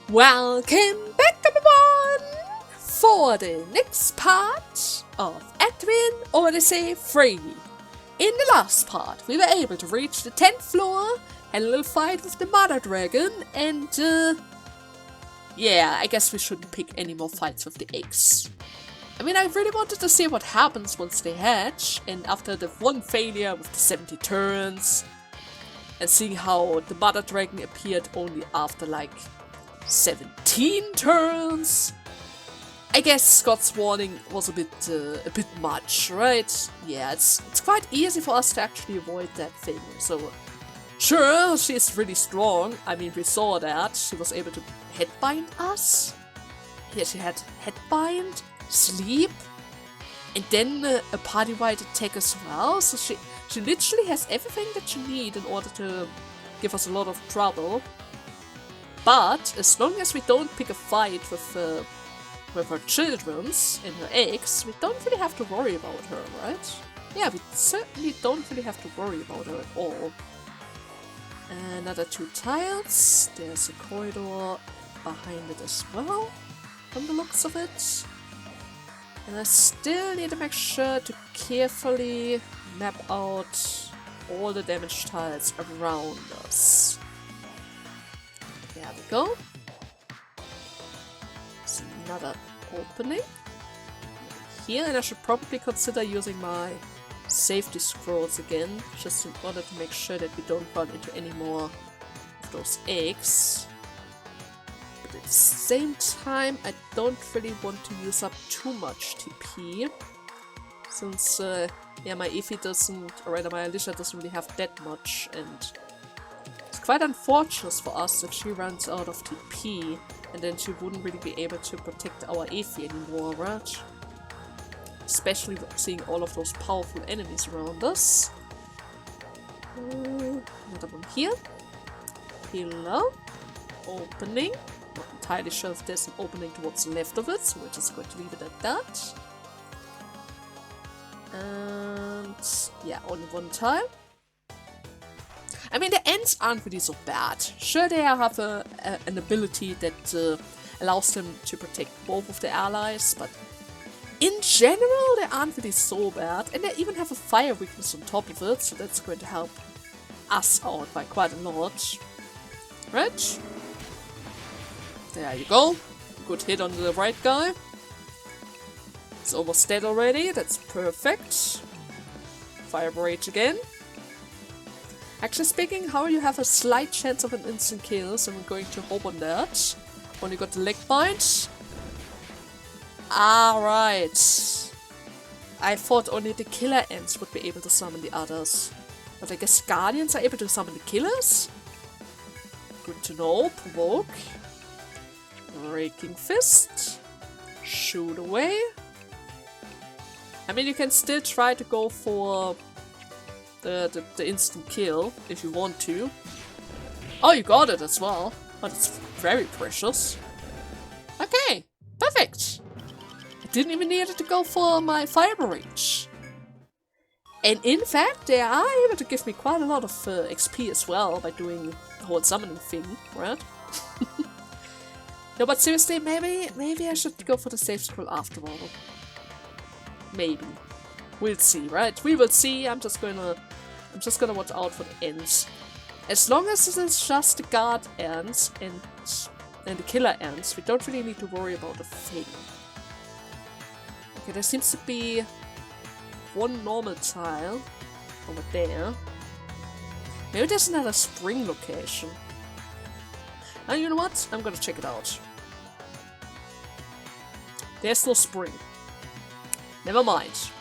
Welcome back everyone for the next part of Etrian Odyssey 3. In the last part we were able to reach the 10th floor, had a little fight with the mother dragon, and yeah, I guess we shouldn't pick any more fights with the eggs. I mean, I really wanted to see what happens once they hatch, and after the one failure with the 70 turns, and seeing how the mother dragon appeared only after like 17 turns. I guess Scott's warning was a bit much, right? Yeah, it's quite easy for us to actually avoid that thing. So, sure, she's really strong. I mean, we saw that. She was able to headbind us. Yeah, she had headbind, sleep, and then a party-wide attack as well. So she literally has everything that you need in order to give us a lot of trouble. But as long as we don't pick a fight with her children's and her eggs, we don't really have to worry about her, right? Yeah, we certainly don't really have to worry about her at all. Another 2 tiles. There's a corridor behind it as well, from the looks of it. And I still need to make sure to carefully map out all the damage tiles around us. There we go. There's another opening here, and I should probably consider using my safety scrolls again, just in order to make sure that we don't run into any more of those eggs. But at the same time, I don't really want to use up too much TP, since yeah, my Efi doesn't, or rather my Alicia doesn't really have that much, and it's quite unfortunate for us if she runs out of TP, and then she wouldn't really be able to protect our Efi anymore, right? Especially seeing all of those powerful enemies around us. Another one here. Pillar. Opening. Not entirely sure if there's an opening towards the left of it, so we're just going to leave it at that. And yeah, only 1 tile. I mean, the ants aren't really so bad. Sure, they have an ability that allows them to protect both of their allies, but in general, they aren't really so bad. And they even have a fire weakness on top of it, so that's going to help us out by quite a lot. Right? There you go. Good hit on the right guy. It's almost dead already. That's perfect. Fire Rage again. Actually speaking, how you have a slight chance of an instant kill, so we're going to hope on that. Only got the leg bind. Alright. I thought only the killer ants would be able to summon the others. But I guess guardians are able to summon the killers? Good to know. Provoke. Raking Fist. Shoot away. I mean, you can still try to go for the instant kill if you want to. Oh, you got it as well. But it's very precious. Okay, perfect. I didn't even need to go for my fire reach. And in fact, they are able to give me quite a lot of XP as well by doing the whole summoning thing, right? No, but seriously, maybe I should go for the save scroll after all. Maybe. We'll see, right? We will see. I'm just gonna watch out for the ants. As long as it is just the guard ants and the killer ants, we don't really need to worry about a thing. Okay, there seems to be 1 normal tile over there. Maybe there's another spring location. And you know what? I'm gonna check it out. There's no spring. Never mind.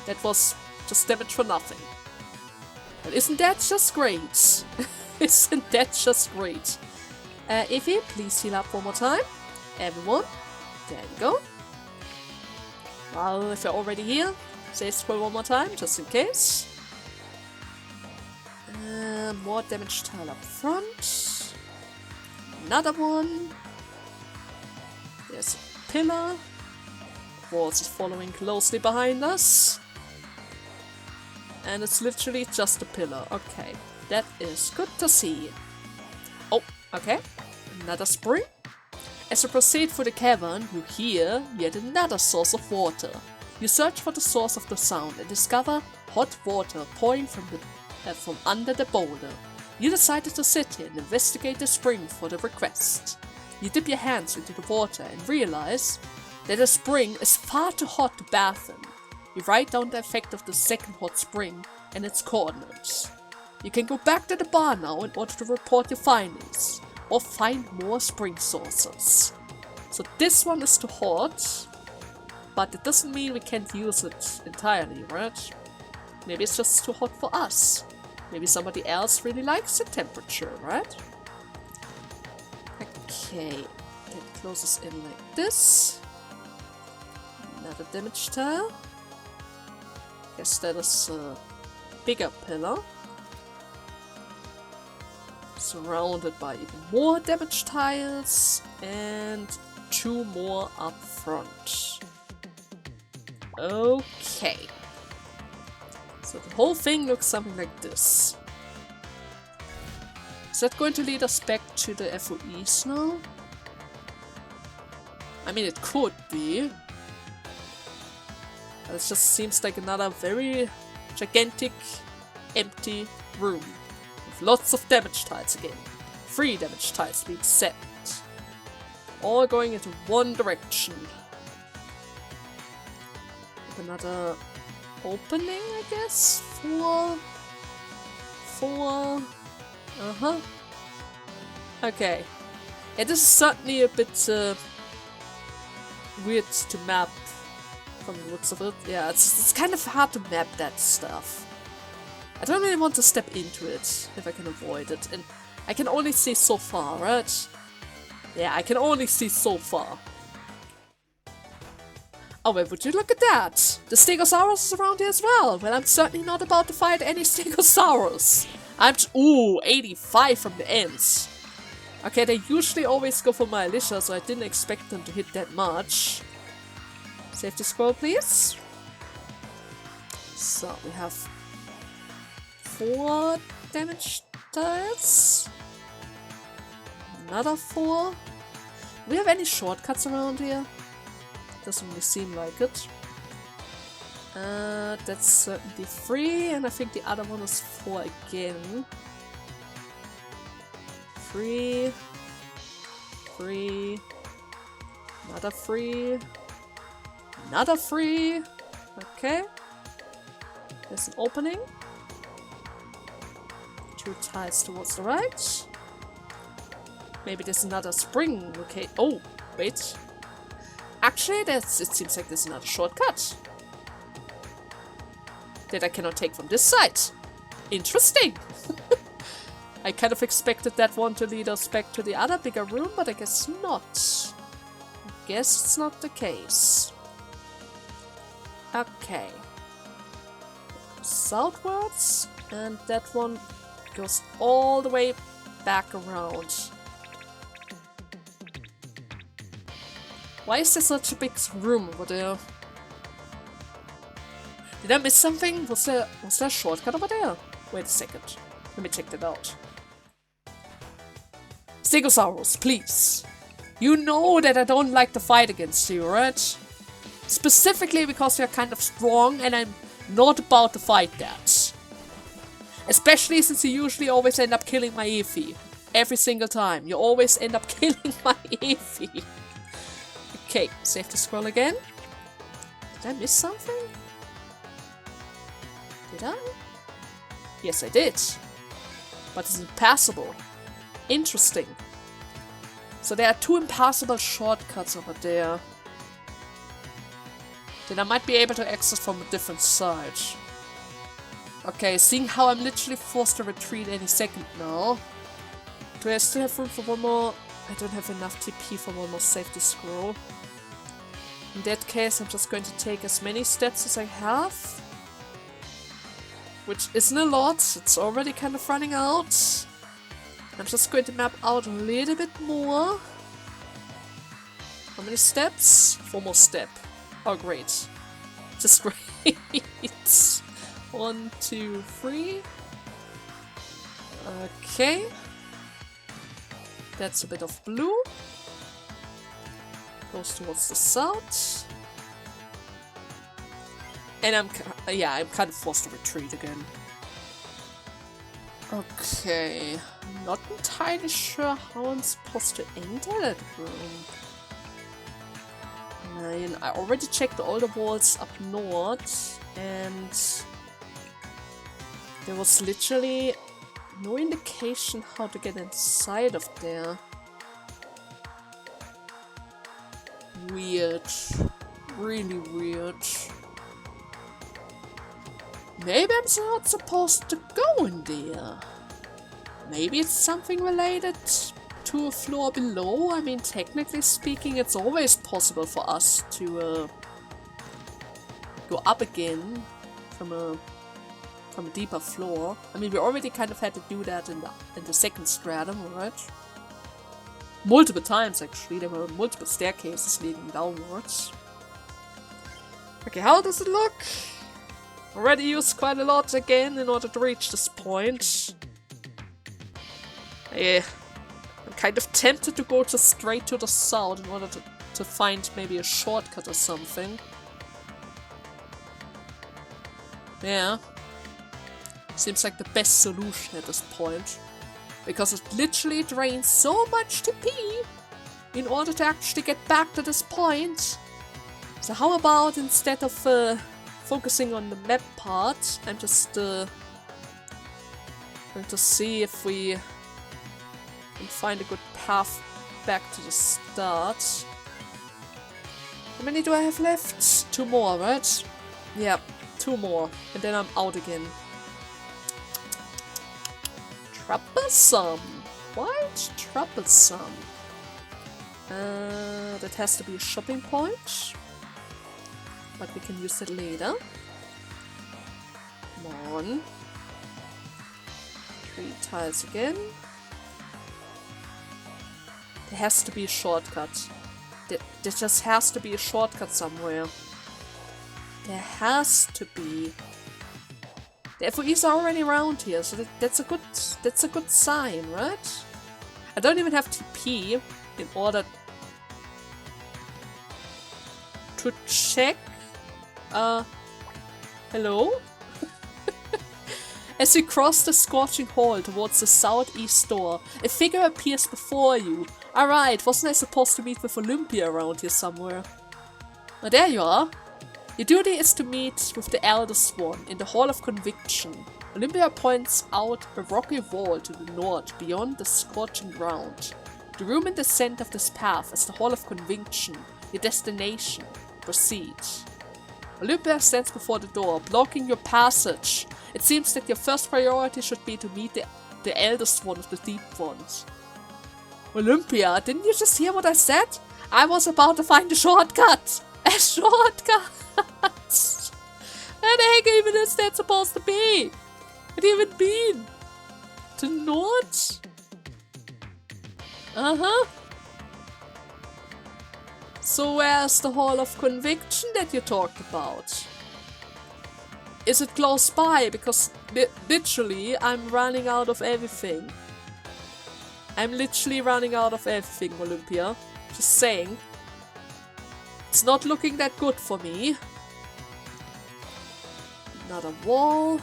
That was just damage for nothing. But isn't that just great? Isn't that just great? Ify, please heal up 1 more time. Everyone. There you go. Well, if you're already here, save scroll 1 more time, just in case. More damage tile up front. Another one. There's a pillar. Walls is following closely behind us. And it's literally just a pillar. Okay, that is good to see. Oh, okay. Another spring. As you proceed through the cavern, you hear yet another source of water. You search for the source of the sound and discover hot water pouring from under the boulder. You decided to sit here and investigate the spring for the request. You dip your hands into the water and realize that the spring is far too hot to bath in. You write down the effect of the second hot spring and its coordinates. You can go back to the bar now in order to report your findings, or find more spring sources. So this one is too hot, but it doesn't mean we can't use it entirely, right? Maybe it's just too hot for us. Maybe somebody else really likes the temperature, right? Okay, that closes in like this. Another damage tile. Guess that is a bigger pillar. Surrounded by even more damage tiles and 2 more up front. Okay. So the whole thing looks something like this. Is that going to lead us back to the FOEs now? I mean, it could be. But it just seems like another very gigantic, empty room. With lots of damage tiles again. 3 damage tiles being set. All going into one direction. With another opening, I guess? 4. Okay. Yeah, this is certainly a bit weird to map from the looks of it. Yeah, it's kind of hard to map that stuff. I don't really want to step into it if I can avoid it, and I can only see so far, right? Yeah, I can only see so far. Oh, wait, would you look at that? The Stegosaurus is around here as well. Well, I'm certainly not about to fight any Stegosaurus. Ooh, 85 from the ends. Okay, they usually always go for my Alicia, so I didn't expect them to hit that much. Safety scroll, please. So, we have 4 damage tiles. Another 4. Do we have any shortcuts around here? Doesn't really seem like it. That's certainly 3, and I think the other one is 4 again. 3. 3. Another 3. Another 3. Okay. There's an opening. 2 tiles towards the right. Maybe there's another spring. Okay. Oh, wait. Actually, it seems like there's another shortcut that I cannot take from this side. Interesting. I kind of expected that one to lead us back to the other bigger room, but I guess not. I guess it's not the case. Okay. Southwards, and that one goes all the way back around. Why is there such a big room over there? Did I miss something? Was there a shortcut over there? Wait a second. Let me check that out. Stegosaurus, please. You know that I don't like to fight against you, right? Specifically because you're kind of strong and I'm not about to fight that. Especially since you usually always end up killing my Eevee. Every single time. You always end up killing my Eevee. Okay, safety scroll again. Did I miss something? Did I? Yes, I did. But it's impassable. Interesting. So there are 2 impassable shortcuts over there. Then I might be able to access from a different side. Okay, seeing how I'm literally forced to retreat any second now. Do I still have room for one more? I don't have enough TP for one more safety scroll. In that case, I'm just going to take as many steps as I have. Which isn't a lot, it's already kind of running out. I'm just going to map out a little bit more. How many steps? 4 more steps. Oh, great. Just great. 1, 2, 3. Okay. That's a bit of blue. goes towards the south. And I'm kind of forced to retreat again. Okay, not entirely sure how I'm supposed to enter that room. I already checked all the walls up north, and there was literally no indication how to get inside of there. Weird. Really weird. Maybe I'm not supposed to go in there. Maybe it's something related to a floor below. I mean, technically speaking, it's always possible for us to go up again from a deeper floor. I mean, we already kind of had to do that in the second stratum, right? Multiple times, actually. There were multiple staircases leading downwards. Okay, how does it look? Already used quite a lot again in order to reach this point. Yeah, I'm kind of tempted to go just straight to the south in order to find maybe a shortcut or something. Yeah. Seems like the best solution at this point. Because it literally drains so much TP in order to actually get back to this point. So how about instead of focusing on the map part, I'm just going to see if we can find a good path back to the start. How many do I have left? 2 more, right? Yeah, 2 more. And then I'm out again. Troublesome. Quite troublesome. That has to be a shopping point. But we can use it later. Come on. 3 tiles again. There has to be a shortcut. There just has to be a shortcut somewhere. There has to be. The FOEs are already around here, so that's a good sign, right? I don't even have TP in order to check. Hello? As you cross the scorching hall towards the southeast door, a figure appears before you. Alright, wasn't I supposed to meet with Olympia around here somewhere? Oh, there you are. Your duty is to meet with the Eldest one in the Hall of Conviction. Olympia points out a rocky wall to the north beyond the scorching ground. The room in the center of this path is the Hall of Conviction, your destination. Proceed. Olympia stands before the door, blocking your passage. It seems that your first priority should be to meet the Eldest one of the Deep Ones. Olympia, didn't you just hear what I said? I was about to find a shortcut! A shortcut! Where the heck even is that supposed to be? What do you even mean? To north? Uh-huh. So where's the Hall of Conviction that you talked about? Is it close by? Because literally I'm running out of everything. I'm literally running out of everything, Olympia. Just saying. It's not looking that good for me. Another wall.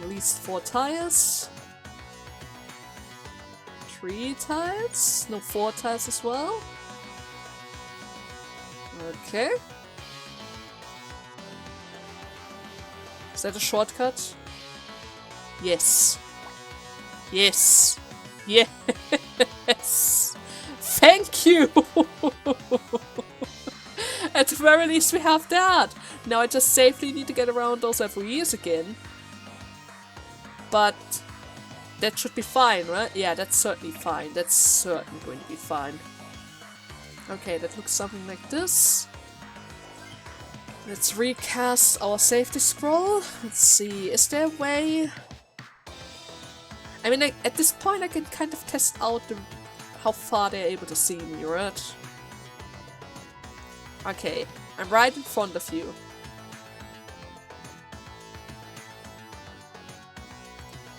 At least 4 tiles. 3 tiles? No, 4 tiles as well. Okay. Is that a shortcut? Yes. Yes. Yes. Thank you! At the very least we have that. Now I just safely need to get around those FOEs again. But that should be fine, right? Yeah, that's certainly fine. That's certainly going to be fine. Okay, that looks something like this. Let's recast our safety scroll. Let's see, is there a way? I mean, at this point I can kind of test out how far they're able to see me, right? Okay, I'm right in front of you.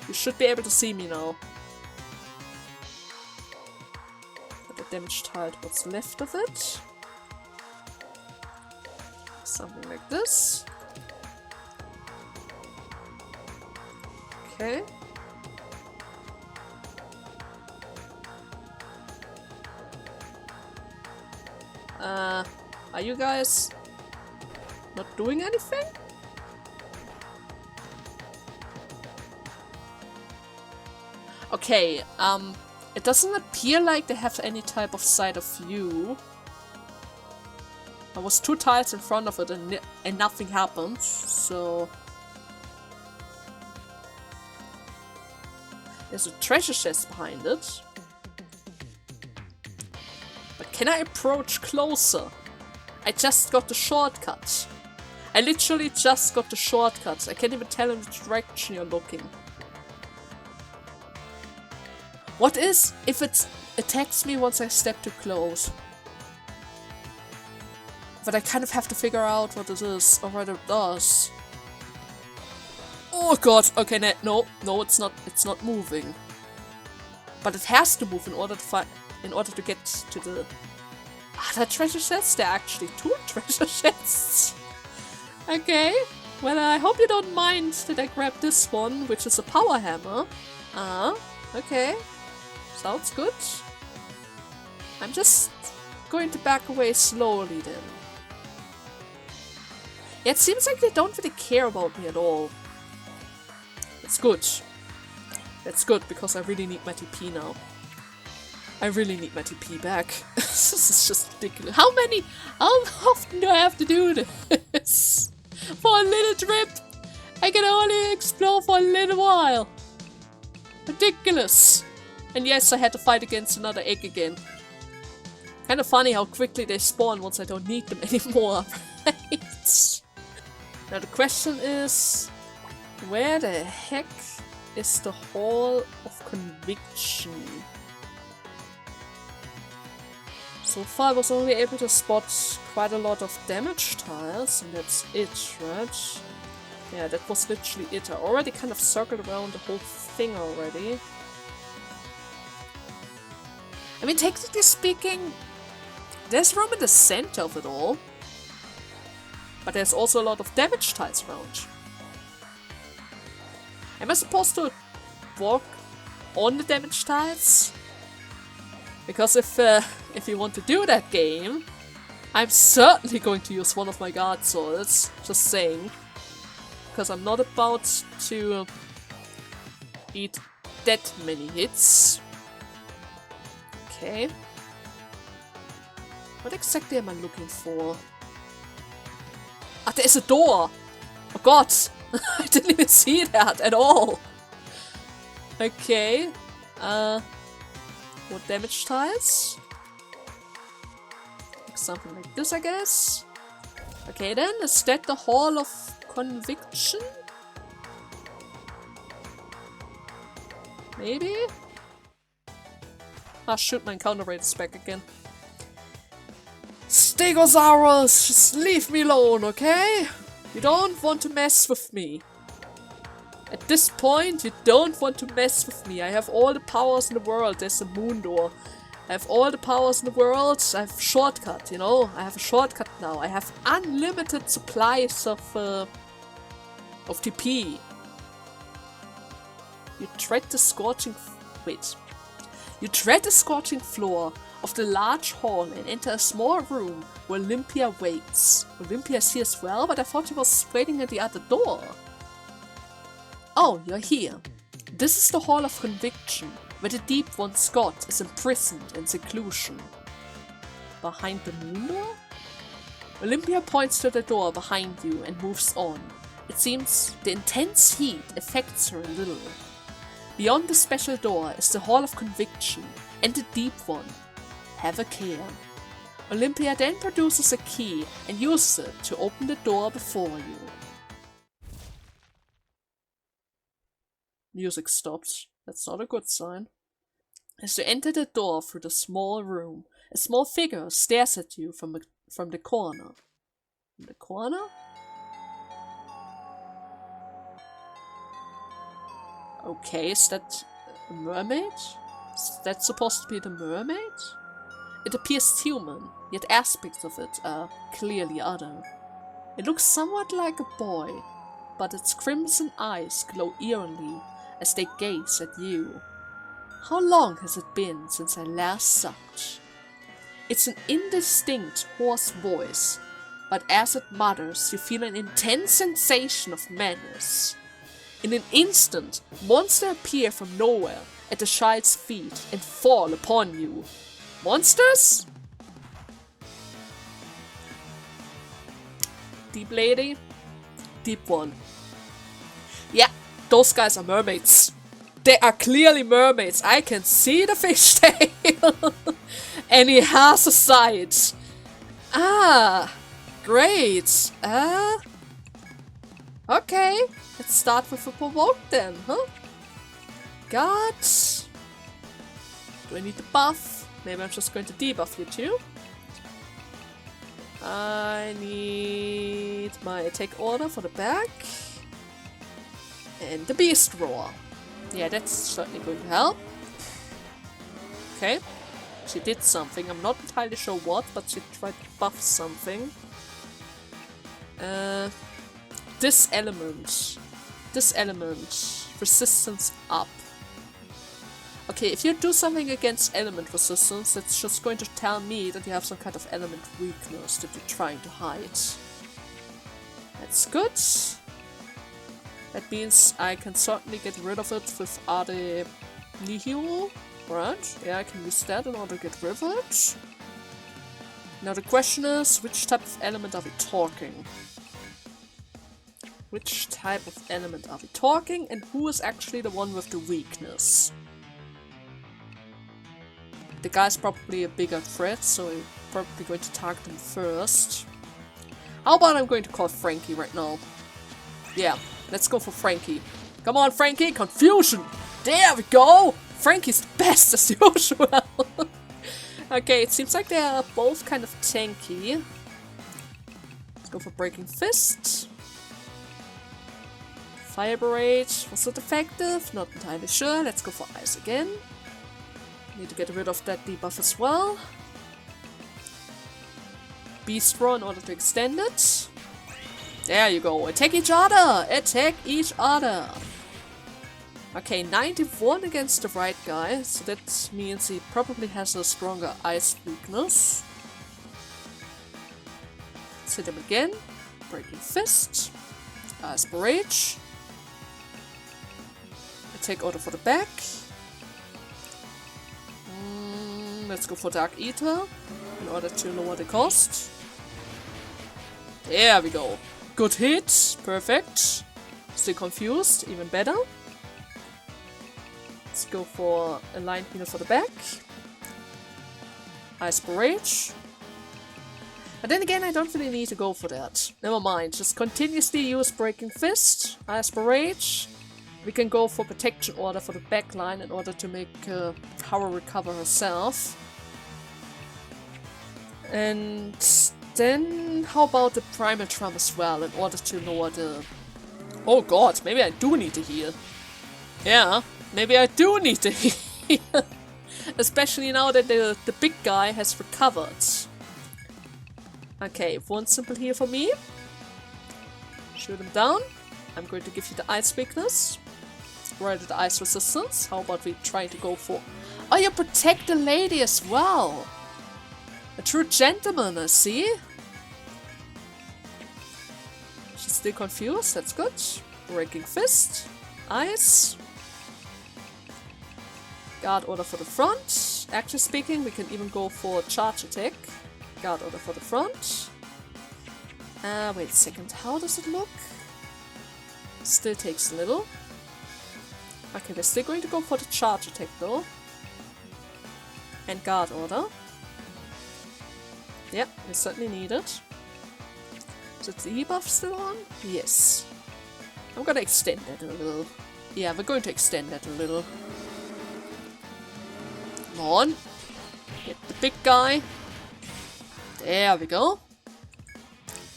You should be able to see me now. But damage tile to what's left of it. Something like this. Okay. Are you guys not doing anything? Okay, it doesn't appear like they have any type of side of view. I was 2 tiles in front of it and nothing happened, so... There's a treasure chest behind it. But can I approach closer? I just got the shortcut. I literally just got the shortcut. I can't even tell in which direction you're looking. What is if it attacks me once I step too close? But I kind of have to figure out what it is or what it does. Oh god, okay, no, it's not moving. But it has to move in order to get to the other treasure chests. There are actually 2 treasure chests. Okay, well I hope you don't mind that I grabbed this one, which is a power hammer. Okay. Sounds good. I'm just going to back away slowly then. Yeah, it seems like they don't really care about me at all. It's good. That's good, because I really need my TP now. I really need my TP back. This is just ridiculous. How often do I have to do this? For a little trip? I can only explore for a little while. Ridiculous. And yes, I had to fight against another egg again. Kind of funny how quickly they spawn once I don't need them anymore, right? Now the question is, where the heck is the Hall of Conviction? So far I was only able to spot quite a lot of damage tiles, and that's it, right? Yeah, that was literally it. I already kind of circled around the whole thing already. I mean, technically speaking, there's room in the center of it all. But there's also a lot of damage tiles around. Am I supposed to walk on the damage tiles? Because if you want to do that game, I'm certainly going to use one of my guard swords. Just saying. Because I'm not about to eat that many hits. Okay. What exactly am I looking for? Ah, there's a door! Oh god! I didn't even see that at all! Okay. More damage tiles? Like something like this, I guess? Okay then, is that the Hall of Conviction? Maybe? Ah shoot, my encounter rate is back again. Stegosaurus, just leave me alone, okay? You don't want to mess with me. At this point, you don't want to mess with me. I have all the powers in the world. There's a moon door. I have all the powers in the world. I have a shortcut, you know? I have a shortcut now. I have unlimited supplies of TP. You tread the scorching... You tread the scorching floor of the large hall and enter a small room where Olympia waits. Olympia is here as well, but I thought she was waiting at the other door. Oh, you're here. This is the Hall of Conviction, where the Deep One Scott is imprisoned in seclusion. Behind the moon door? Olympia points to the door behind you and moves on. It seems the intense heat affects her a little. Beyond the special door is the Hall of Conviction and the Deep One. Have a care. Olympia then produces a key and uses it to open the door before you. Music stops. That's not a good sign. As you enter the door through the small room, a small figure stares at you from the corner. From the corner? Okay, is that a mermaid? Is that supposed to be the mermaid? It appears human, yet aspects of it are clearly other. It looks somewhat like a boy, but its crimson eyes glow eerily as they gaze at you. How long has it been since I last sucked? It's an indistinct, hoarse voice, but as it mutters, you feel an intense sensation of madness. In an instant, monsters appear from nowhere at the child's feet and fall upon you. Monsters? Deep lady? Deep one. Yeah, those guys are mermaids. They are clearly mermaids. I can see the fishtail. And he has a side. Ah, great. Okay, let's start with a provoke then, huh? God. Do I need the buff? Maybe I'm just going to debuff you too. I need my attack order for the back. And the beast roar. Yeah, that's certainly going to help. Okay. She did something. I'm not entirely sure what, but she tried to buff something. This element. Resistance up. Okay, if you do something against element resistance, it's just going to tell me that you have some kind of element weakness that you're trying to hide. That's good. That means I can certainly get rid of it with Ade Nihil. Right, yeah, I can use that in order to get rid of it. Now the question is, which type of element are we talking? Which type of element are we talking, and who is actually the one with the weakness? The guy's probably a bigger threat, so I'm probably going to target him first. How about I'm going to call Frankie right now? Yeah, let's go for Frankie. Come on, Frankie! Confusion! There we go! Frankie's the best as usual! Okay, it seems like they are both kind of tanky. Let's go for Breaking Fist. Fire Barrage. Was it effective? Not entirely sure. Let's go for Ice again. Need to get rid of that debuff as well. Beast Roar in order to extend it. There you go. Attack each other! Attack each other! Okay, 91 against the right guy, so that means he probably has a stronger ice weakness. Let's hit him again. Breaking Fist. Ice Barrage. Attack order for the back. Let's go for Dark Eater in order to lower the cost. There we go. Good hit. Perfect. Still confused. Even better. Let's go for a Line Healer for the back. Ice Barrage. But then again, I don't really need to go for that. Never mind. Just continuously use Breaking Fist. Ice Barrage. We can go for Protection Order for the back line in order to make Power recover herself. And then how about the Primal Drum as well in order to lower the... Oh god, maybe I do need to heal. Yeah, maybe I do need to heal. Especially now that the big guy has recovered. Okay, one simple heal for me. Shoot him down. I'm going to give you the Ice Weakness. Right at the Ice Resistance. How about we try to go for... Oh, you protect the lady as well! A true gentleman, I see. She's still confused, that's good. Breaking Fist. Ice. Guard Order for the front. Actually speaking, we can even go for Charge Attack. Guard Order for the front. Wait a second, how does it look? Still takes a little. Okay, we're still going to go for the Charge Attack though. And Guard Order. Yep, we certainly need it. Is the debuff still on? Yes. I'm gonna extend that a little. Yeah, we're going to extend that a little. Come on. Get the big guy. There we go.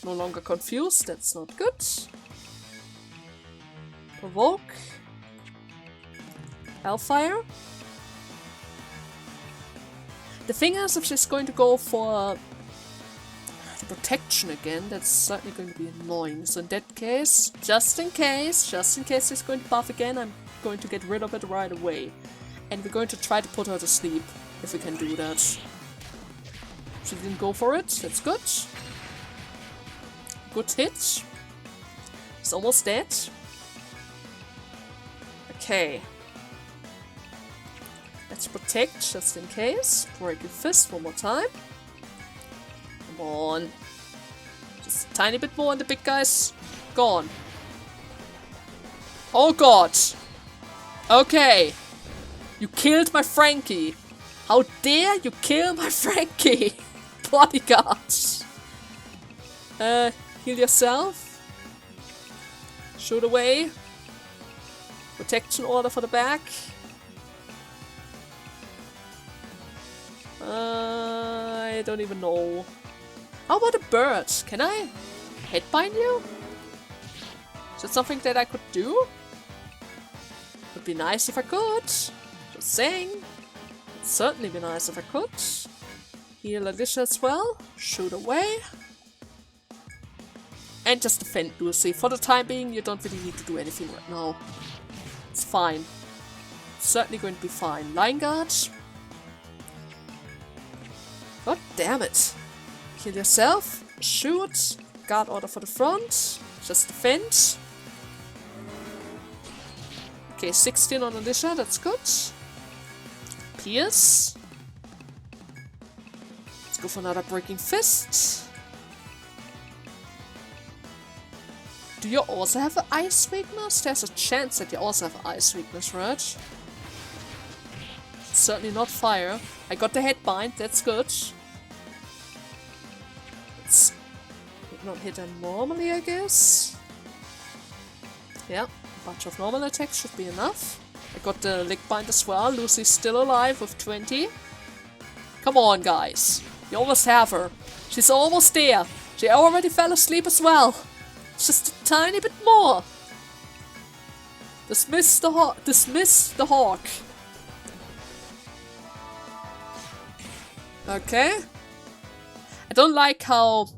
No longer confused, that's not good. Provoke. Hellfire. The thing is, if she's going to go for the protection again, that's certainly going to be annoying. So in that case, just in case she's going to buff again, I'm going to get rid of it right away. And we're going to try to put her to sleep, if we can do that. She didn't go for it, that's good. Good hit. It's almost dead. Okay. Let's protect, just in case. Break your fist one more time. Come on. Just a tiny bit more and the big guy's gone. Oh god. Okay. You killed my Frankie. How dare you kill my Frankie? Bodyguard. Heal yourself. Shoot away. Protection order for the back. I don't even know. How about a bird? Can I headbind you? Is that something that I could do? Would be nice if I could. Just saying. It'd certainly be nice if I could. Heal Alicia as well. Shoot away. And just defend Lucy. For the time being, you don't really need to do anything right now. It's fine. It's certainly going to be fine. Line guard. God damn it. Kill yourself. Shoot. Guard order for the front. Just defend. Okay, 16 on Alicia, that's good. Pierce. Let's go for another Breaking Fist. Do you also have an ice weakness? There's a chance that you also have an ice weakness, right? Certainly not fire. I got the headbind, that's good. Let's not hit her normally, I guess. Yeah, a bunch of normal attacks should be enough. I got the leg bind as well. Lucy's still alive with 20. Come on, guys. You almost have her. She's almost there. She already fell asleep as well. Just a tiny bit more. Dismiss the hawk. Dismiss the hawk. Okay. I don't like how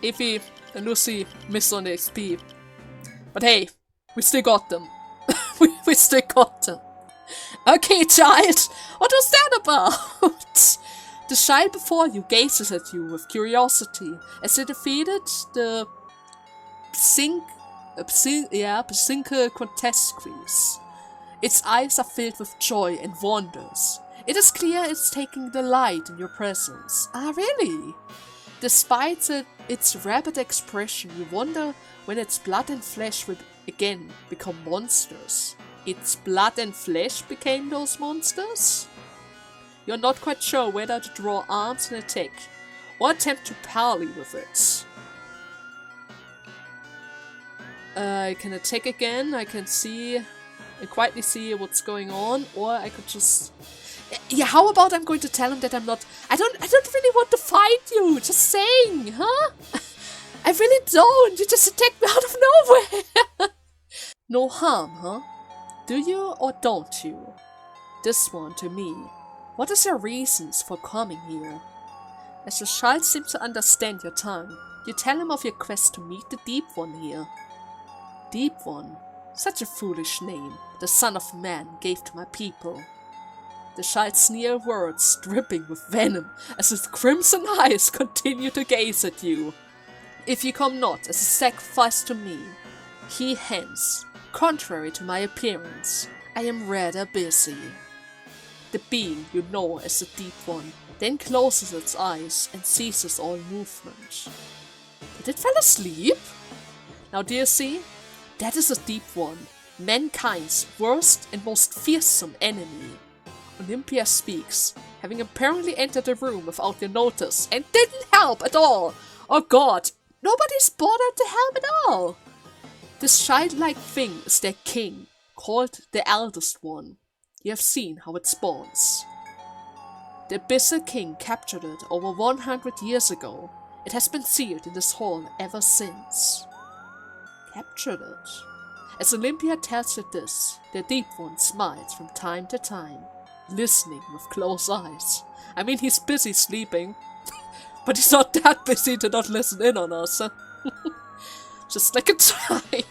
Evie and Lucy missed on the XP. But hey, we still got them. we still got them. Okay, child. What was that about? The child before you gazes at you with curiosity as it defeated the Psinke Quintesques. Its eyes are filled with joy and wonders. It is clear it's taking delight in your presence. Ah, really? Despite its rapid expression, you wonder when its blood and flesh will again become monsters. Its blood and flesh became those monsters? You're not quite sure whether to draw arms and attack, or attempt to parley with it. I can attack again, I can quietly see what's going on, or I could just... Yeah, how about I'm going to tell him that I'm not... I don't really want to fight you, just saying, huh? I really don't, you just attacked me out of nowhere! No harm, huh? Do you or don't you? This one to me. What is your reasons for coming here? As the child seems to understand your tongue, you tell him of your quest to meet the Deep One here. Deep One? Such a foolish name, the Son of Man gave to my people. The child's sneer words dripping with venom as his crimson eyes continue to gaze at you. If you come not as a sacrifice to me, he hence, contrary to my appearance, I am rather busy. The being you know as the Deep One then closes its eyes and ceases all movement. Did it fall asleep? Now do you see? That is the Deep One, mankind's worst and most fearsome enemy. Olympia speaks, having apparently entered the room without your notice, and didn't help at all! Oh god, nobody's bothered to help at all! This childlike thing is their king, called the Eldest One. You have seen how it spawns. The Abyssal King captured it over 100 years ago. It has been sealed in this hall ever since. Captured it? As Olympia tells you this, the Deep One smiles from time to time. listening with closed eyes. I mean, he's busy sleeping, but he's not that busy to not listen in on us. Just like a child.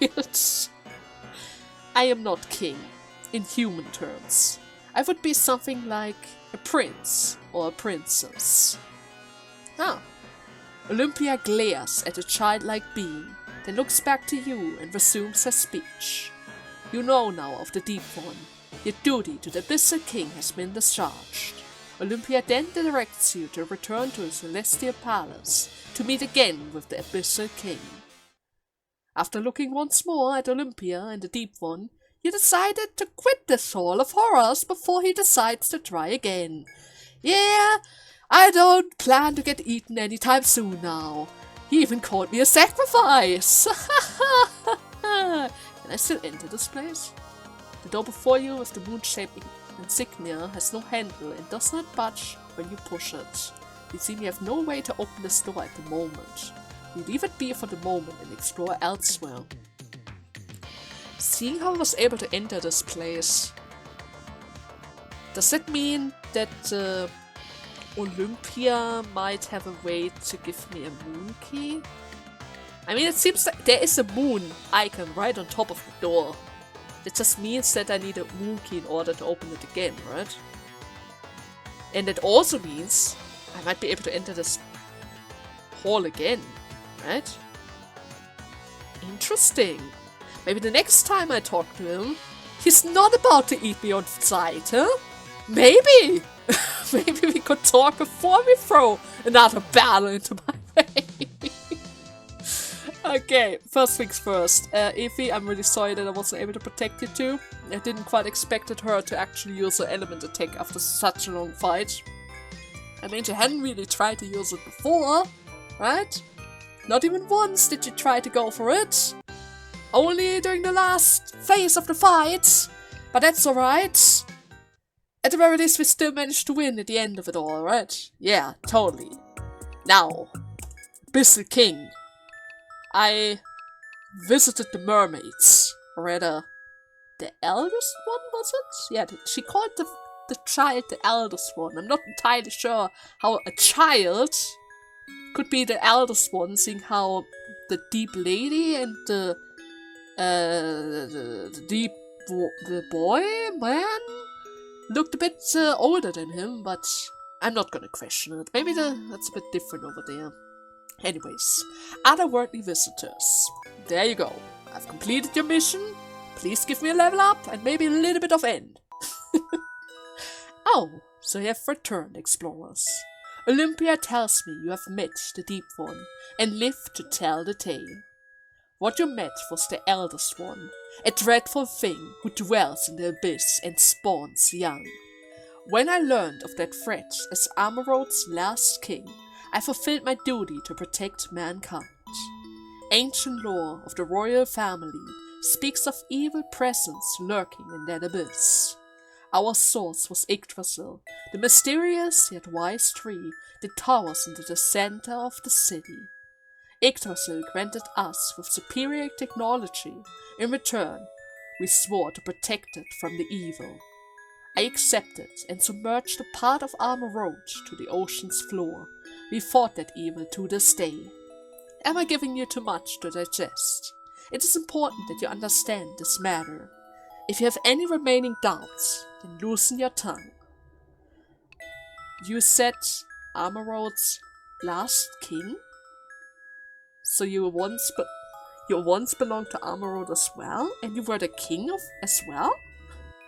I am not king, in human terms. I would be something like a prince or a princess. Ah. Olympia glares at the childlike being, then looks back to you and resumes her speech. You know now of the Deep One. Your duty to the Abyssal King has been discharged. Olympia then directs you to return to the Celestial Palace to meet again with the Abyssal King. After looking once more at Olympia and the Deep One, you decided to quit this Hall of Horrors before he decides to try again. Yeah, I don't plan to get eaten anytime soon now. He even called me a sacrifice! Can I still enter this place? The door before you with the moon-shaped insignia has no handle and does not budge when you push it. You seem you have no way to open this door at the moment. You leave it be for the moment and explore elsewhere. Seeing how I was able to enter this place, does that mean that Olympia might have a way to give me a moon key? I mean, it seems like there is a moon icon right on top of the door. That just means that I need a moon key in order to open it again, right? And that also means I might be able to enter this hall again, right? Interesting. Maybe the next time I talk to him, he's not about to eat me on sight, huh? Maybe! Maybe we could talk before we throw another battle into my way. Okay, first things first. Evie, I'm really sorry that I wasn't able to protect you too. I didn't quite expect her to actually use her element attack after such a long fight. I mean, she hadn't really tried to use it before, right? Not even once did she try to go for it. Only during the last phase of the fight. But that's alright. At the very least, we still managed to win at the end of it all, right? Yeah, totally. Now, Abyssal King. I visited the mermaids. Or rather, the eldest one, was it? Yeah, she called the child the eldest one. I'm not entirely sure how a child could be the eldest one, seeing how the deep lady and the boy, man, looked a bit older than him, but I'm not gonna question it. Maybe that's a bit different over there. Anyways, otherworldly visitors. There you go. I've completed your mission. Please give me a level up and maybe a little bit of end. Oh, so you have returned, explorers. Olympia tells me you have met the Deep One and lived to tell the tale. What you met was the Eldest One, a dreadful thing who dwells in the abyss and spawns young. When I learned of that threat as Amarot's last king, I fulfilled my duty to protect mankind. Ancient lore of the royal family speaks of evil presence lurking in that abyss. Our source was Yggdrasil, the mysterious yet wise tree that towers into the center of the city. Yggdrasil granted us with superior technology. In return, we swore to protect it from the evil. I accepted and submerged a part of Amarot to the ocean's floor. We fought that evil to this day. Am I giving you too much to digest? It is important that you understand this matter. If you have any remaining doubts, then loosen your tongue. You said Amarot's last king? So you once belonged to Amarot as well, and you were the king of as well?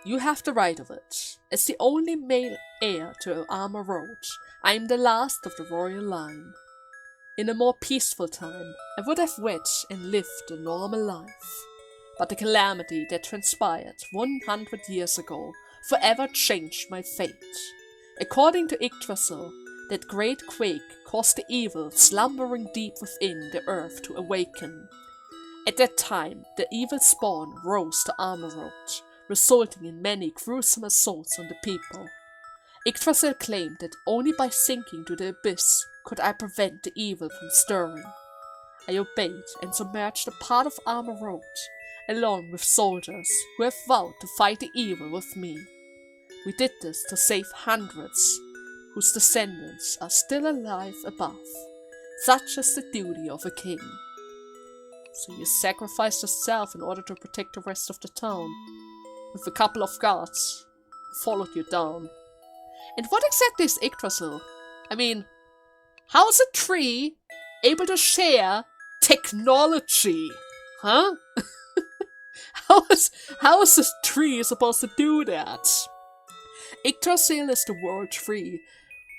You have the right of it. As the only male heir to Amarot, I am the last of the royal line. In a more peaceful time, I would have wed and lived a normal life. But the calamity that transpired 100 years ago forever changed my fate. According to Yggdrasil, that great quake caused the evil slumbering deep within the earth to awaken. At that time, the evil spawn rose to Amarot, resulting in many gruesome assaults on the people. Yggdrasil claimed that only by sinking to the abyss could I prevent the evil from stirring. I obeyed and submerged a part of Amarot, along with soldiers who have vowed to fight the evil with me. We did this to save hundreds whose descendants are still alive above. Such is the duty of a king. So you sacrificed yourself in order to protect the rest of the town, with a couple of guards who followed you down. And what exactly is Yggdrasil? I mean, how is a tree able to share technology? Huh? How is this tree supposed to do that? Yggdrasil is the world tree.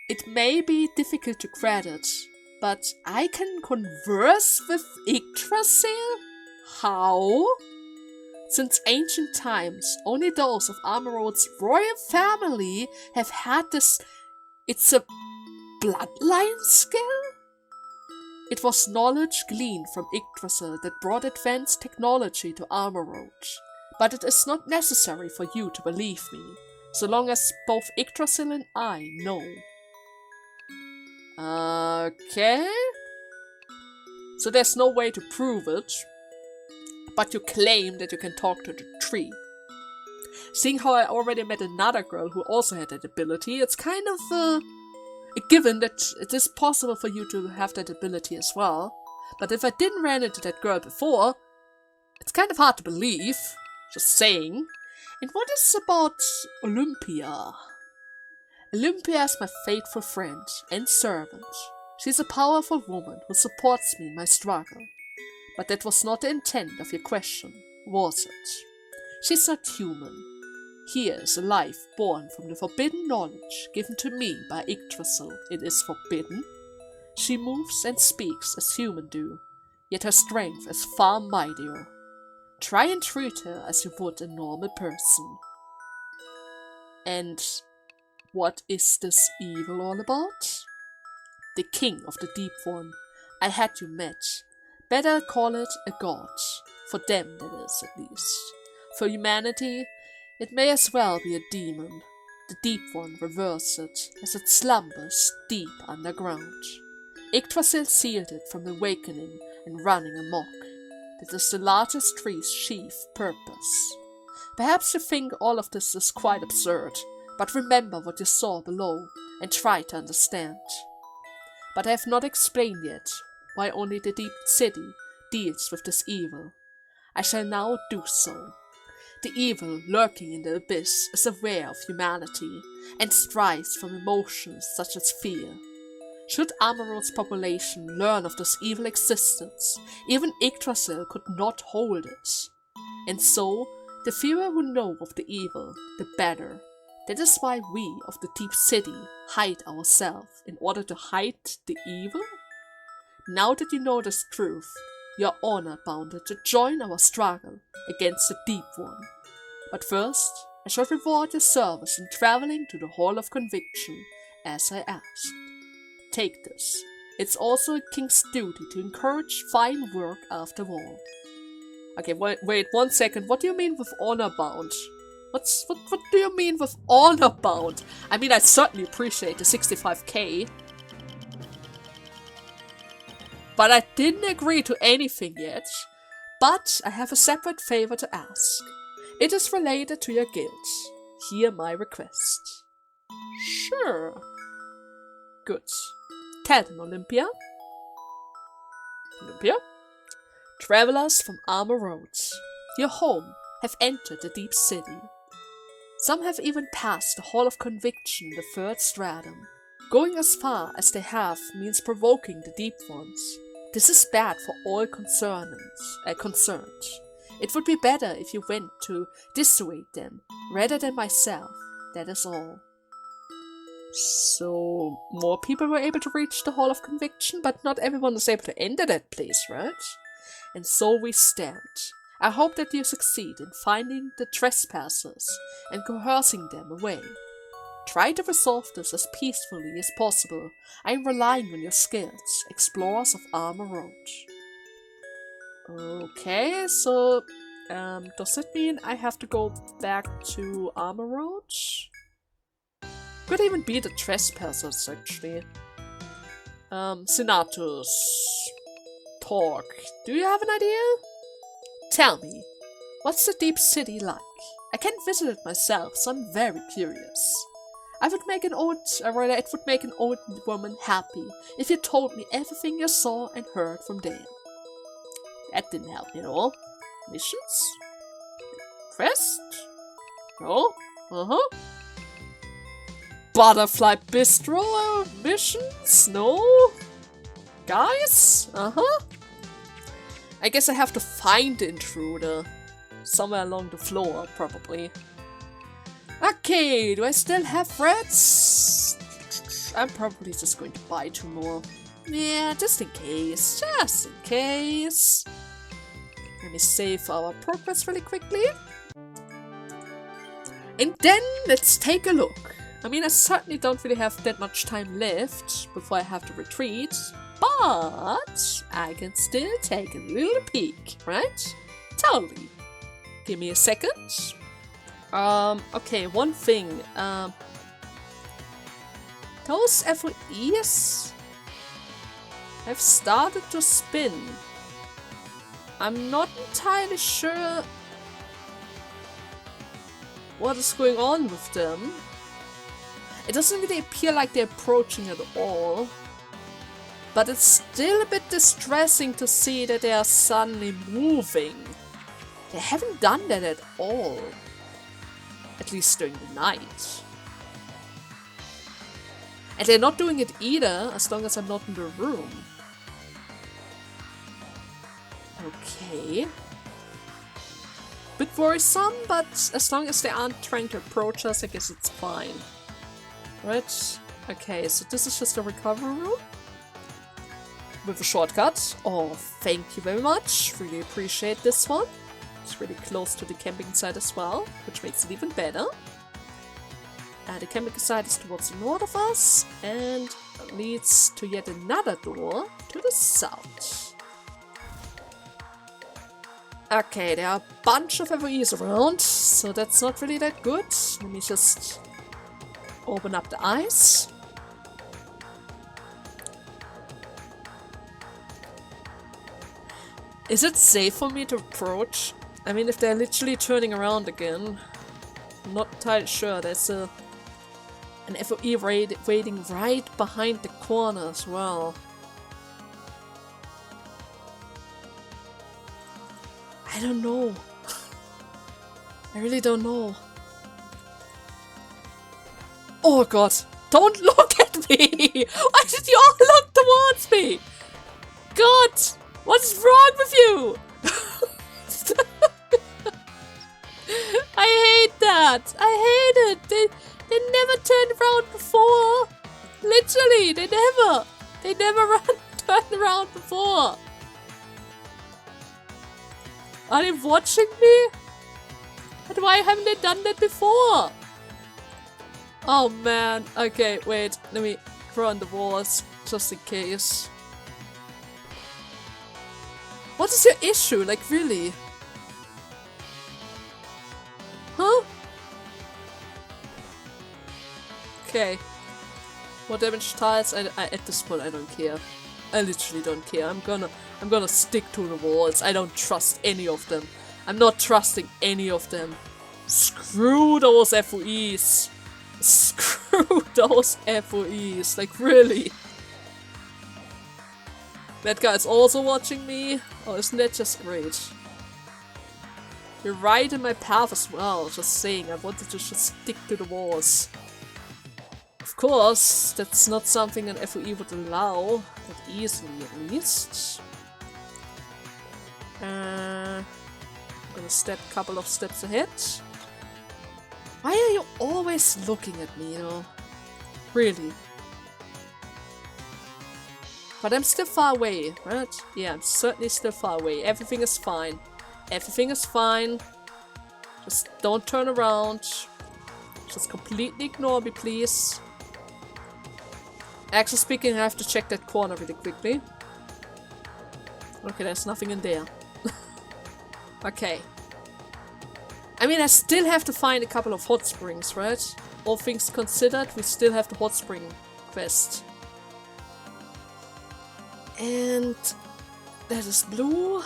It may be difficult to credit, but I can converse with Yggdrasil? How? Since ancient times, only those of Amarot's royal family have had this. It's a bloodline skill? It was knowledge gleaned from Yggdrasil that brought advanced technology to Amarot. But it is not necessary for you to believe me, so long as both Yggdrasil and I know. Okay. So there's no way to prove it, but you claim that you can talk to the tree. Seeing how I already met another girl who also had that ability, it's kind of a given that it is possible for you to have that ability as well. But if I didn't run into that girl before, it's kind of hard to believe. Just saying. And what is about Olympia? Olympia is my faithful friend and servant. She's a powerful woman who supports me in my struggle. But that was not the intent of your question, was it? She's not human. Here is a life born from the forbidden knowledge given to me by Yggdrasil. It is forbidden. She moves and speaks as humans do, yet her strength is far mightier. Try and treat her as you would a normal person. And what is this evil all about? The king of the deep one. I had you met. Better call it a god. For them, that is, at least. For humanity, it may as well be a demon. The deep one reversed it, as it slumbers deep underground. Yggdrasil sealed it from awakening and running amok. That is the largest tree's chief purpose. Perhaps you think all of this is quite absurd, but remember what you saw below, and try to understand. But I have not explained yet why only the deep city deals with this evil. I shall now do so. The evil lurking in the abyss is aware of humanity, and strives from emotions such as fear. Should Amarot's population learn of this evil existence, even Yggdrasil could not hold it. And so, the fewer who know of the evil, the better. That is why we of the Deep City hide ourselves in order to hide the evil? Now that you know this truth, you are honor-bound to join our struggle against the Deep One. But first, I shall reward your service in traveling to the Hall of Conviction, as I asked. Take this. It's also a king's duty to encourage fine work after all. Okay, wait 1 second. What do you mean with honor-bound? What do you mean with honor-bound? I mean, I certainly appreciate the 65k. But I didn't agree to anything yet. But I have a separate favor to ask. It is related to your guild. Hear my request. Sure. Good. Tell them, Olympia. Olympia? Travelers from Amarot, your home, have entered the Deep City. Some have even passed the Hall of Conviction, the third stratum. Going as far as they have means provoking the Deep Ones. This is bad for all concerned. It would be better if you went to dissuade them, rather than myself, that is all. So, more people were able to reach the Hall of Conviction, but not everyone was able to enter that place, right? And so we stand. I hope that you succeed in finding the Trespassers and coercing them away. Try to resolve this as peacefully as possible. I am relying on your skills, explorers of Amarot. Okay, so, does it mean I have to go back to Amarot? Could even be the Trespassers, actually. Senatus. Talk. Do you have an idea? Tell me, what's the Deep City like? I can't visit it myself, so I'm very curious. It would make an old woman happy if you told me everything you saw and heard from there. That didn't help me at all. Missions? Quest? No? Butterfly Bistro missions? No? Guys? I guess I have to find the intruder. Somewhere along the floor, probably. Okay, do I still have threads? I'm probably just going to buy 2 more. Yeah, just in case. Just in case. Let me save our progress really quickly. And then let's take a look. I mean, I certainly don't really have that much time left before I have to retreat, but I can still take a little peek, right? Totally. Give me a second. Okay, one thing. Those FOEs have started to spin. I'm not entirely sure what is going on with them. It doesn't really appear like they're approaching at all. But it's still a bit distressing to see that they are suddenly moving. They haven't done that at all. At least during the night. And they're not doing it either, as long as I'm not in the room. Okay. Bit worrisome, but as long as they aren't trying to approach us, I guess it's fine. Right? Okay, so this is just a recovery room. With a shortcut. Oh, thank you very much. Really appreciate this one. It's really close to the camping site as well, which makes it even better. The camping site is towards the north of us and leads to yet another door to the south. Okay, there are a bunch of FOEs around, so that's not really that good. Let me just open up the eyes. Is it safe for me to approach? I mean, if they're literally turning around again, I'm not entirely sure. There's an FOE waiting right behind the corner as well. I don't know. I really don't know. Oh god, don't look at me! Why did you all look towards me? God, what's wrong with you? I hate that! I hate it! They never turned around before! Literally, they never turned around before! Are they watching me? And why haven't they done that before? Oh man, okay, wait, let me throw on the walls, just in case. What is your issue, like really? Huh? Okay. More damage tiles, at this point I don't care. I literally don't care. I'm gonna stick to the walls. I don't trust any of them. I'm not trusting any of them. Screw those FOEs. Screw those FOEs. Like, really? That guy's also watching me? Oh, isn't that just great? You're right in my path as well. Just saying, I wanted to just stick to the walls. Of course, that's not something an FOE would allow. That easily, at least. I'm gonna step a couple of steps ahead. Why are you always looking at me, you know? Really? But I'm still far away, right? Yeah, I'm certainly still far away. Everything is fine. Everything is fine. Just don't turn around. Just completely ignore me, please. Actually speaking, I have to check that corner really quickly. Okay, there's nothing in there. Okay. I mean, I still have to find a couple of hot springs, right? All things considered, we still have the hot spring quest. And that is blue.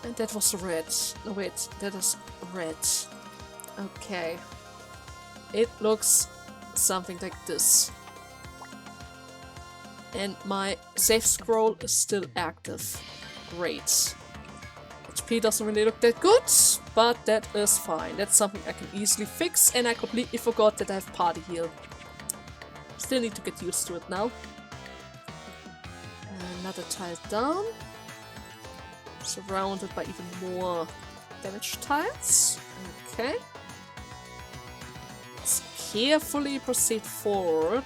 And that was red. No, wait, that is red. Okay. It looks something like this. And my save scroll is still active. Great. HP doesn't really look that good, but that is fine. That's something I can easily fix, and I completely forgot that I have party heal. Still need to get used to it now. Another tile down. Surrounded by even more damage tiles. Okay. Let's carefully proceed forward.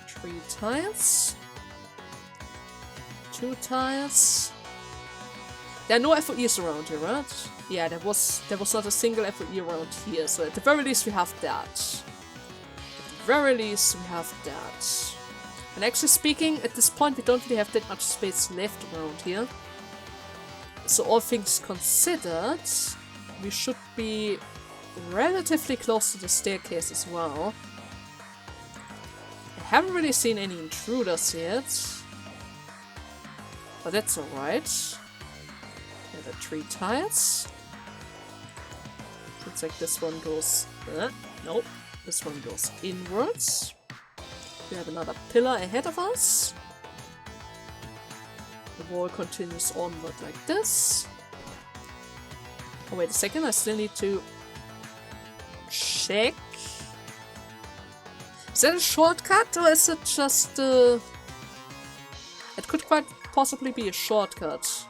3 tiles. 2 tiles. There are no FOEs around here, right? Yeah, there was not a single FOE around here, so at the very least we have that. At the very least we have that. And actually speaking, at this point we don't really have that much space left around here. So all things considered, we should be relatively close to the staircase as well. I haven't really seen any intruders yet. But that's alright. There are 3 tiles. Looks like this one goes... nope. This one goes inwards. We have another pillar ahead of us. The wall continues onward like this. Oh, wait a second. I still need to check. Is that a shortcut or is it just... It could quite possibly be a shortcut.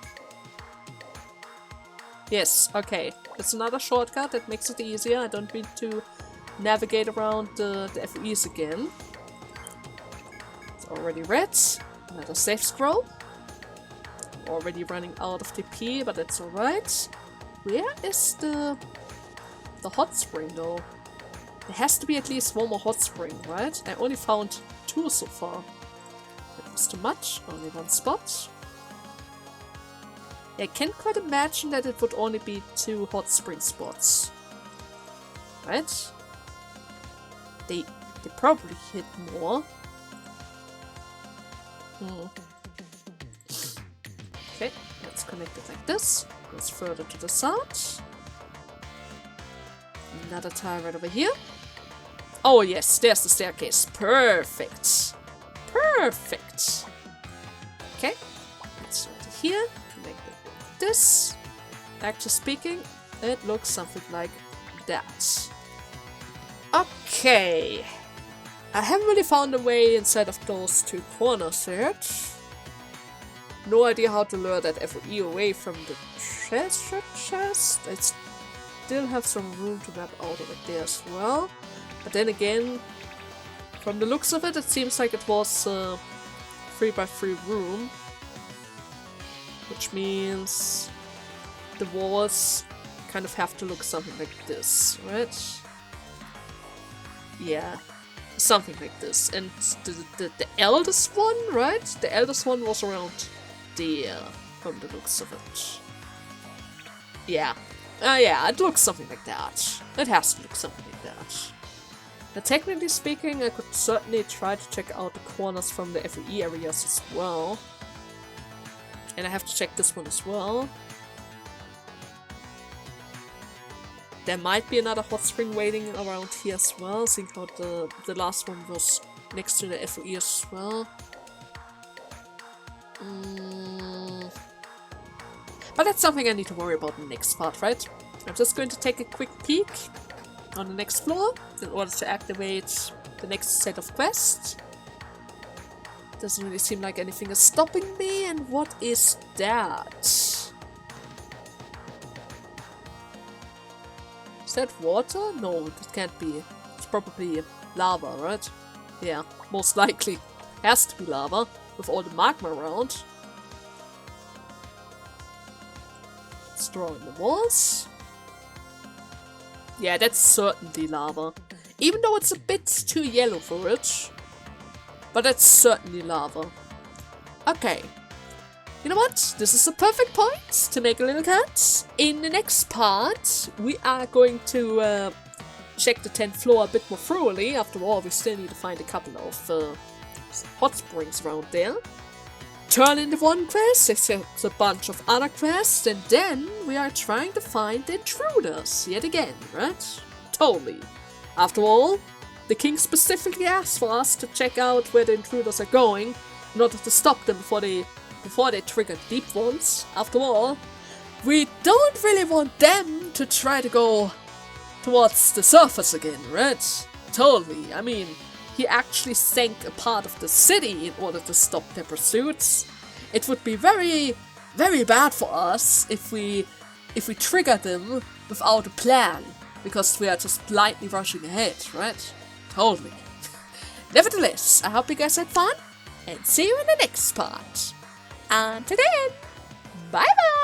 Yes, okay. It's another shortcut that makes it easier. I don't need to navigate around the FOEs again. It's already red. Another save scroll. Already running out of TP, but that's alright. Where is the hot spring though? There has to be at least one more hot spring, right? I only found 2 so far. That was too much. Only 1 spot. I can't quite imagine that it would only be 2 hot spring spots. Right? They probably hit more. Okay, let's connect it like this. Goes further to the side. Another tile right over here. Oh yes, there's the staircase. Perfect. Perfect. Okay, let's right here. Connect it with this. Actually speaking, it looks something like that. Okay. I haven't really found a way inside of those 2 corners yet. No idea how to lure that FOE away from the treasure chest. I still have some room to map out of it there as well. But then again, from the looks of it, it seems like it was a 3x3 room. Which means the walls kind of have to look something like this, right? Yeah, something like this. And the eldest one, right? The eldest one was around there, from the looks of it. Yeah. Yeah, it looks something like that. It has to look something like that. Now, technically speaking, I could certainly try to check out the corners from the FOE areas as well. And I have to check this one as well. There might be another hot spring waiting around here as well, seeing how the last one was next to the FOE as well. But that's something I need to worry about in the next part, right? I'm just going to take a quick peek on the next floor in order to activate the next set of quests. Doesn't really seem like anything is stopping me, and what is that? Is that water? No, it can't be. It's probably lava, right? Yeah, most likely. Has to be lava, with all the magma around. Let's draw in the walls. Yeah, that's certainly lava. Even though it's a bit too yellow for it. But that's certainly lava. Okay. You know what? This is a perfect point to make a little cut. In the next part, we are going to check the 10th floor a bit more thoroughly. After all, we still need to find a couple of hot springs around there. turn in the one quest, there's a bunch of other quests, and then we are trying to find the intruders yet again, right? Totally. After all, the king specifically asked for us to check out where the intruders are going in order to stop them before they trigger deep ones. After all, we don't really want them to try to go towards the surface again, right? Totally. I mean, he actually sank a part of the city in order to stop their pursuits. It would be very, very bad for us if we trigger them without a plan, because we are just blindly rushing ahead, right? Totally. Nevertheless, I hope you guys had fun, and see you in the next part. Until then, bye bye!